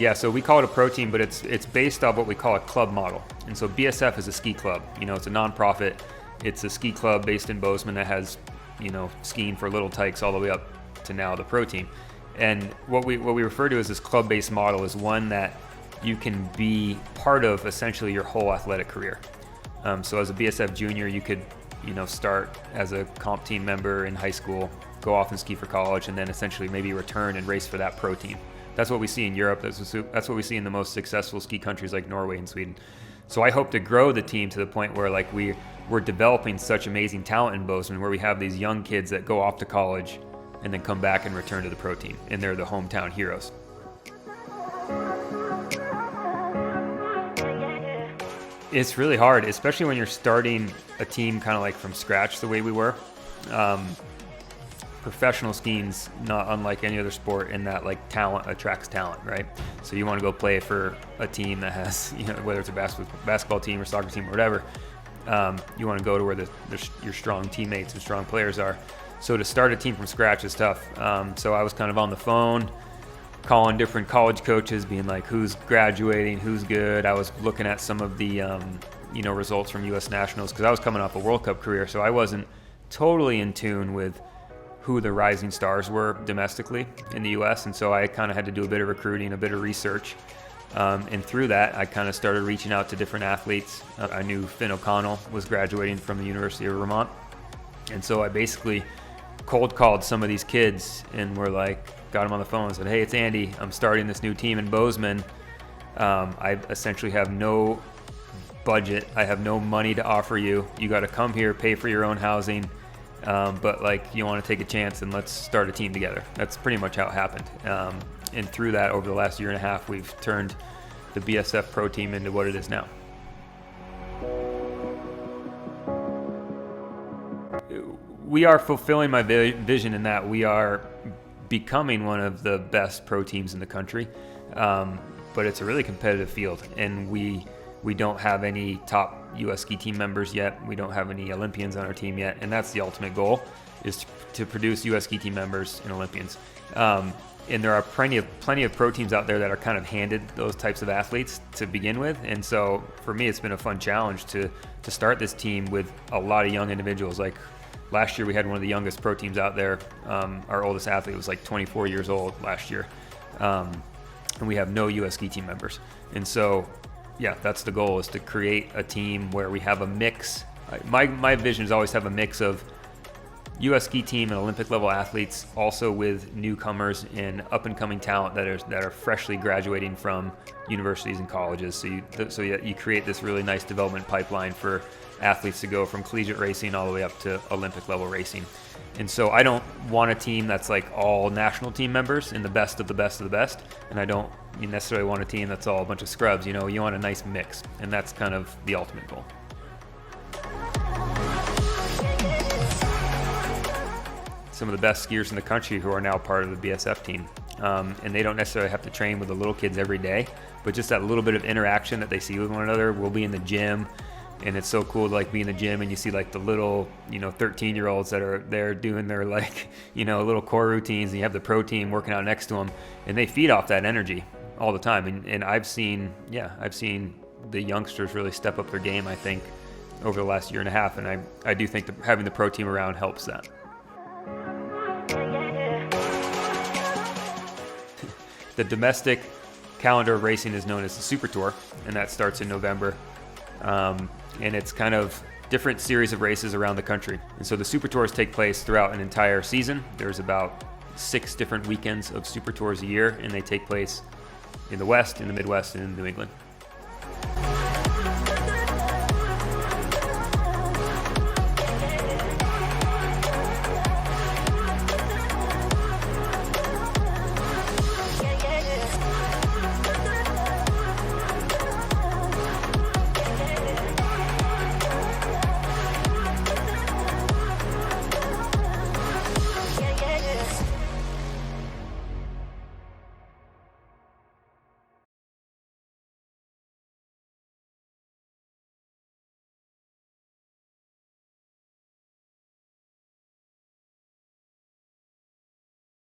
Yeah, so we call it a pro team, but it's based off what we call a club model. And so BSF is a ski club. It's a nonprofit. It's a ski club based in Bozeman that has, skiing for little tykes all the way up to now the pro team. And what we refer to as this club-based model is one that you can be part of essentially your whole athletic career. So as a BSF junior, you could, start as a comp team member in high school, go off and ski for college, and then essentially maybe return and race for that pro team. That's what we see in Europe. That's what we see in the most successful ski countries like Norway and Sweden. So I hope to grow the team to the point where we're developing such amazing talent in Bozeman, where we have these young kids that go off to college and then come back and return to the pro team, and they're the hometown heroes. It's really hard, especially when you're starting a team kind of like from scratch the way we were. Professional skiing's not unlike any other sport in that talent attracts talent, right? So you want to go play for a team that has, whether it's a basketball team or soccer team or whatever, you want to go to where your strong teammates and strong players are. So to start a team from scratch is tough. So I was kind of on the phone, calling different college coaches, being like, who's graduating, who's good. I was looking at some of the, results from U.S. Nationals because I was coming off a World Cup career, so I wasn't totally in tune with who the rising stars were domestically in the U.S. And so I kind of had to do a bit of recruiting, a bit of research. And through that, I kind of started reaching out to different athletes. I knew Finn O'Connell was graduating from the University of Vermont. And so I basically cold called some of these kids and got them on the phone and said, hey, it's Andy. I'm starting this new team in Bozeman. I essentially have no budget. I have no money to offer you. You got to come here, pay for your own housing. But you want to take a chance and let's start a team together. That's pretty much how it happened. And through that, over the last year and a half, we've turned the BSF Pro team into what it is now. We are fulfilling my vision in that we are becoming one of the best pro teams in the country. But it's a really competitive field, and we don't have any top U.S. ski team members yet. We don't have any Olympians on our team yet, and that's the ultimate goal, is to produce U.S. ski team members and Olympians. And there are plenty of pro teams out there that are kind of handed those types of athletes to begin with. And so for me, it's been a fun challenge to start this team with a lot of young individuals. Like last year, we had one of the youngest pro teams out there. Our oldest athlete was 24 years old last year. And we have no U.S. ski team members. And so, yeah, that's the goal, is to create a team where we have a mix. My vision is always have a mix of U.S. ski team and Olympic level athletes, also with newcomers and up and coming talent that are freshly graduating from universities and colleges. So you create this really nice development pipeline for athletes to go from collegiate racing all the way up to Olympic level racing. And so I don't want a team that's all national team members and the best of the best of the best. And I don't necessarily want a team that's all a bunch of scrubs. You want a nice mix, and that's kind of the ultimate goal. Some of the best skiers in the country who are now part of the BSF team. And they don't necessarily have to train with the little kids every day, but just that little bit of interaction that they see with one another. We'll be in the gym, and it's so cool to be in the gym and you see the little 13-year-olds that are there doing their little core routines, and you have the pro team working out next to them, and they feed off that energy all the time. And I've seen the youngsters really step up their game, I think, over the last year and a half, and I do think that having the pro team around helps that. The domestic calendar of racing is known as the Super Tour, and that starts in November. And it's kind of different series of races around the country. And so the Super Tours take place throughout an entire season. There's about 6 different weekends of Super Tours a year, and they take place in the West, in the Midwest, and in New England.